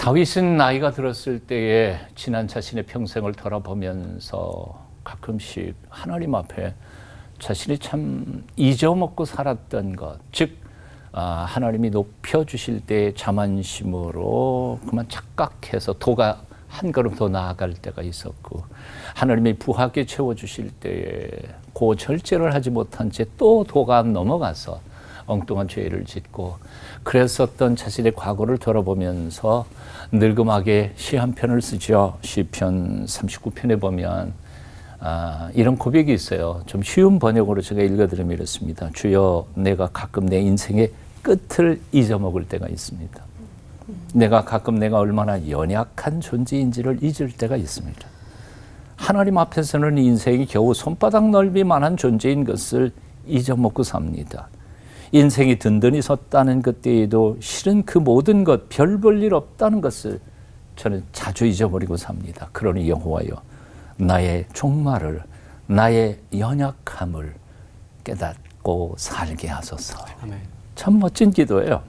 다윗은 나이가 들었을 때에 지난 자신의 평생을 돌아보면서 가끔씩 하나님 앞에 자신이 참 잊어먹고 살았던 것, 즉 하나님이 높여주실 때의 자만심으로 그만 착각해서 도가 한 걸음 더 나아갈 때가 있었고, 하나님이 부하게 채워주실 때에 그 절제를 하지 못한 채 또 도가 넘어가서 엉뚱한 죄를 짓고 그랬었던 자신의 과거를 돌아보면서 늙음하게 시 한 편을 쓰죠. 시편 39편에 보면 이런 고백이 있어요. 좀 쉬운 번역으로 제가 읽어드리면 이렇습니다. 주여, 내가 가끔 내 인생의 끝을 잊어먹을 때가 있습니다. 내가 가끔 내가 얼마나 연약한 존재인지를 잊을 때가 있습니다. 하나님 앞에서는 인생이 겨우 손바닥 넓이만한 존재인 것을 잊어먹고 삽니다. 인생이 든든히 섰다는 그때에도 실은 그 모든 것 별 볼 일 없다는 것을 저는 자주 잊어버리고 삽니다. 그러니 여호와여, 나의 종말을, 나의 연약함을 깨닫고 살게 하소서. 아멘. 참 멋진 기도예요.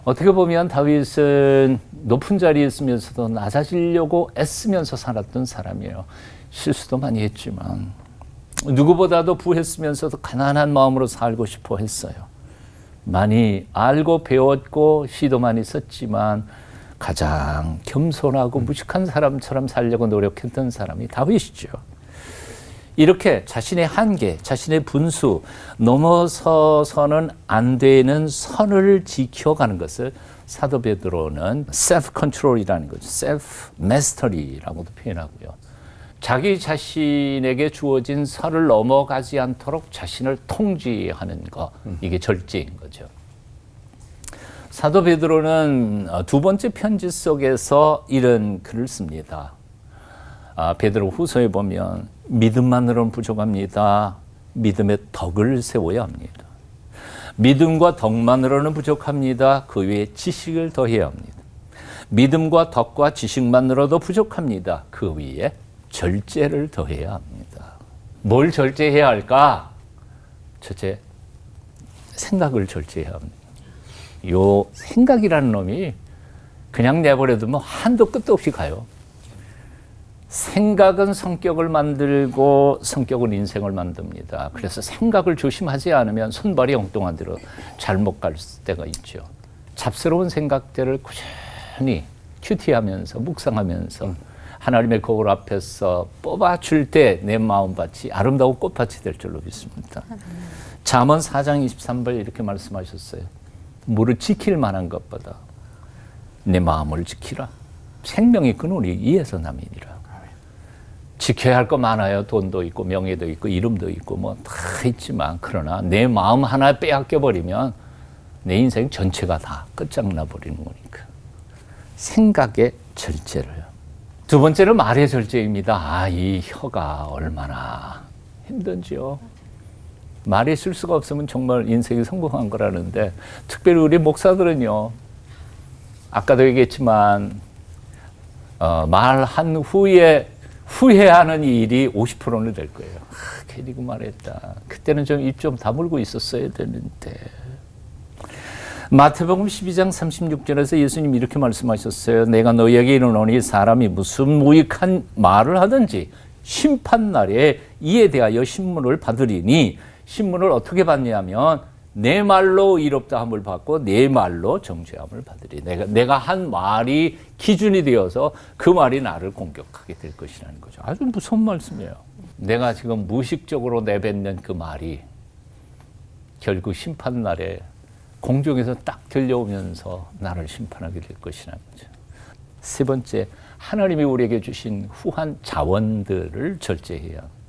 어떻게 보면 다윗은 높은 자리에 있으면서도 낮아지려고 애쓰면서 살았던 사람이에요. 실수도 많이 했지만 누구보다도 부했으면서도 가난한 마음으로 살고 싶어 했어요. 많이 알고 배웠고 시도 많이 썼지만 가장 겸손하고 무식한 사람처럼 살려고 노력했던 사람이 다윗이죠. 이렇게 자신의 한계, 자신의 분수 넘어서서는 안 되는 선을 지켜가는 것을 사도 베드로는 셀프 컨트롤이라는 거죠. 셀프 마스터리라고도 표현하고요. 자기 자신에게 주어진 선을 넘어가지 않도록 자신을 통제하는 거, 이게 절제인 거죠. 사도 베드로는 두 번째 편지 속에서 이런 글을 씁니다. 베드로 후서에 보면 믿음만으로는 부족합니다. 믿음의 덕을 세워야 합니다. 믿음과 덕만으로는 부족합니다. 그 위에 지식을 더해야 합니다. 믿음과 덕과 지식만으로도 부족합니다. 그 위에 절제를 더해야 합니다. 뭘 절제해야 할까? 첫째, 생각을 절제해야 합니다. 요 생각이라는 놈이 그냥 내버려도 뭐 한도 끝도 없이 가요. 생각은 성격을 만들고 성격은 인생을 만듭니다. 그래서 생각을 조심하지 않으면 손발이 엉뚱한 대로 잘못 갈 때가 있죠. 잡스러운 생각들을 꾸준히 큐티하면서 묵상하면서 하나님의 거울 앞에서 뽑아줄 때 내 마음밭이 아름다운 꽃밭이 될 줄로 믿습니다. 잠언 4장 23절 이렇게 말씀하셨어요. 무릇 지킬 만한 것보다 내 마음을 지키라. 생명의 근원이 이에서 남이니라. 지켜야 할 거 많아요. 돈도 있고 명예도 있고 이름도 있고 뭐 다 있지만, 그러나 내 마음 하나 빼앗겨버리면 내 인생 전체가 다 끝장나 버리는 거니까 생각의 절제를. 두 번째는 말의 절제입니다. 이 혀가 얼마나 힘든지요. 말의 실수가 없으면 정말 인생이 성공한 거라는데, 특별히 우리 목사들은요, 아까도 얘기했지만 말한 후에 후회하는 일이 50%는 될 거예요. 괜히 그 말했다. 그때는 좀 입 좀 다물고 있었어야 되는데. 마태복음 12장 36절에서 예수님이 이렇게 말씀하셨어요. 내가 너희에게 이르노니 사람이 무슨 무익한 말을 하든지 심판날에 이에 대하여 신문을 받으리니, 신문을 어떻게 받냐면 내 말로 의롭다함을 받고 내 말로 정죄함을 받으리. 내가 한 말이 기준이 되어서 그 말이 나를 공격하게 될 것이라는 거죠. 아주 무서운 말씀이에요. 내가 지금 무의식적으로 내뱉는 그 말이 결국 심판날에 공중에서 딱 들려오면서 나를 심판하게 될 것이라는 거죠. 세 번째, 하나님이 우리에게 주신 후한 자원들을 절제해야 합니다.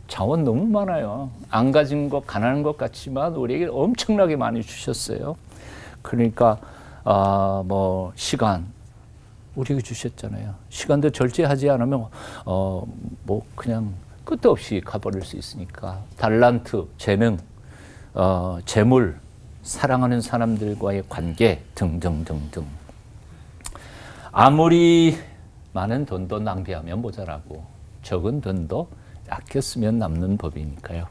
자원 너무 많아요. 안 가진 것, 가난한 것 같지만 우리에게 엄청나게 많이 주셨어요. 그러니까 뭐 시간 우리에게 주셨잖아요. 시간도 절제하지 않으면 뭐 그냥 끝도 없이 가버릴 수 있으니까. 달란트, 재능, 재물, 사랑하는 사람들과의 관계 등등등등. 아무리 많은 돈도 낭비하면 모자라고, 적은 돈도 아껴 쓰면 남는 법이니까요.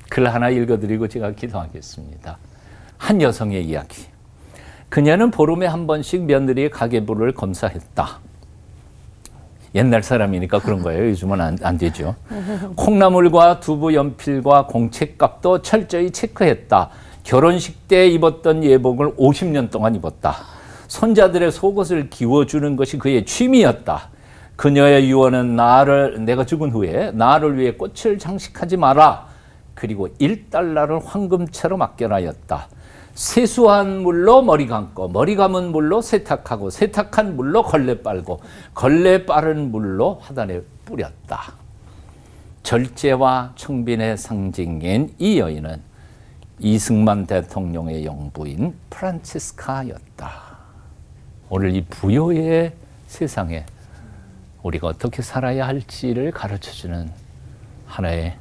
글 하나 읽어드리고 제가 기도하겠습니다. 한 여성의 이야기. 그녀는 보름에 한 번씩 며느리의 가계부를 검사했다. 옛날 사람이니까 그런 거예요. 요즘은 안 되죠. 콩나물과 두부 연필과 공책값도 철저히 체크했다. 결혼식 때 입었던 예복을 50년 동안 입었다. 손자들의 속옷을 기워주는 것이 그의 취미였다. 그녀의 유언은 내가 죽은 후에 나를 위해 꽃을 장식하지 마라. 그리고 1달러를 황금채로 맡겨라였다. 세수한 물로 머리 감고 머리 감은 물로 세탁하고 세탁한 물로 걸레 빨고 걸레 빠른 물로 화단에 뿌렸다. 절제와 청빈의 상징인 이 여인은 이승만 대통령의 영부인 프란치스카였다. 오늘 이 부요의 세상에 우리가 어떻게 살아야 할지를 가르쳐주는 하나의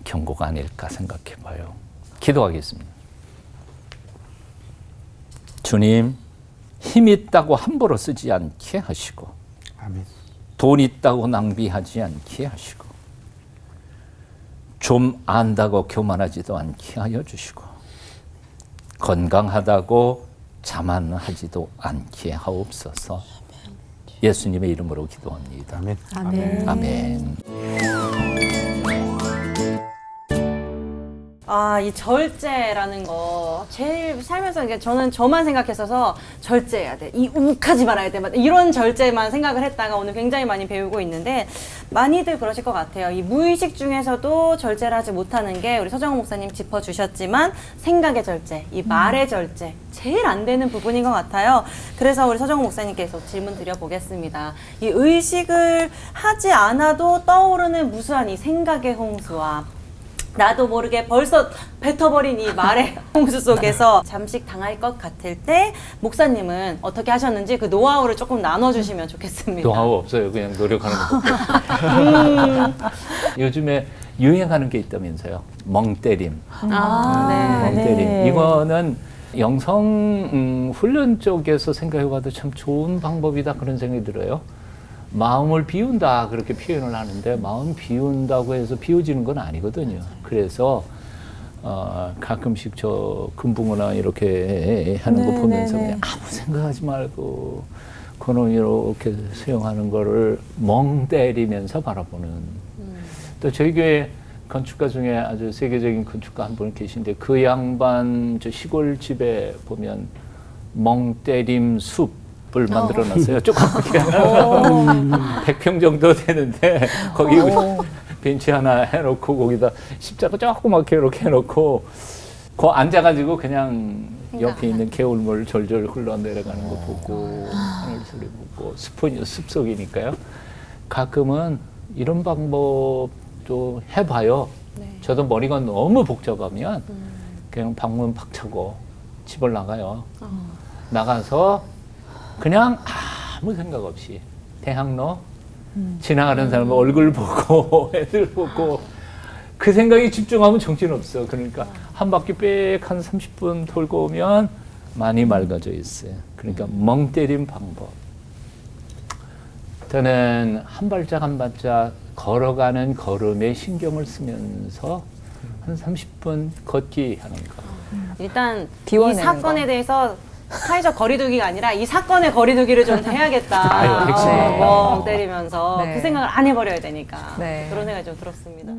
경고가 아닐까 생각해 봐요. 기도하겠습니다. 주님, 힘 있다고 함부로 쓰지 않게 하시고 아멘. 돈 있다고 낭비하지 않게 하시고 좀 안다고 교만하지도 않게 하여 주시고 건강하다고 자만하지도 않게 하옵소서. 예수님의 이름으로 기도합니다. 아멘. 아멘. 아멘. 이 절제라는 거 제일 살면서 이게 저는 저만 생각했어서 절제해야 돼. 이 욱하지 말아야 돼. 이런 절제만 생각을 했다가 오늘 굉장히 많이 배우고 있는데 많이들 그러실 것 같아요. 이 무의식 중에서도 절제를 하지 못하는 게 우리 서정훈 목사님 짚어주셨지만 생각의 절제, 이 말의 절제 제일 안 되는 부분인 것 같아요. 그래서 우리 서정훈 목사님께서 질문 드려보겠습니다. 이 의식을 하지 않아도 떠오르는 무수한 이 생각의 홍수와 나도 모르게 벌써 뱉어버린 이 말의 홍수 속에서 잠식 당할 것 같을 때 목사님은 어떻게 하셨는지 그 노하우를 조금 나눠주시면 좋겠습니다. 노하우 없어요. 그냥 노력하는 거. 요즘에 유행하는 게 있다면서요. 멍때림. 네. 멍때림. 이거는 영성 훈련 쪽에서 생각해봐도 참 좋은 방법이다 그런 생각이 들어요. 마음을 비운다 그렇게 표현을 하는데 마음 비운다고 해서 비워지는 건 아니거든요. 그래서 가끔씩 저 금붕어나 이렇게 하는 거 보면서 그냥 아무 생각하지 말고 그놈 이렇게 수영하는 거를 멍 때리면서 바라보는. 또 저희 교회 건축가 중에 아주 세계적인 건축가 한 분 계신데 그 양반 저 시골 집에 보면 멍 때림 숲을 만들어 놨어요. 조그맣게 100평 정도 되는데 거기 벤치 하나 해놓고 거기다 십자가 조그맣게 이렇게 해놓고 거 앉아가지고 그냥 옆에 있는 개울물 절절 흘러내려가는 거 보고 하늘 소리 보고 숲속이니까요. 가끔은 이런 방법도 해봐요. 저도 머리가 너무 복잡하면 그냥 방문 박차고 집을 나가요. 나가서 그냥 아무 생각 없이 대학로 지나가는 사람 얼굴 보고 애들 보고 그 생각에 집중하면 정신없어. 그러니까 한 바퀴 빽 한 30분 돌고 오면 많이 맑아져 있어요. 그러니까 멍 때린 방법. 저는 한 발짝 한 발짝 걸어가는 걸음에 신경을 쓰면서 한 30분 걷기 하는 거. 일단 이 사건에 대해서 사회적 거리두기가 아니라 이 사건의 거리두기를 좀 해야겠다. 아유, 핵심이에요. 멍 때리면서 네. 그 생각을 안 해버려야 되니까 네. 그런 생각이 좀 들었습니다.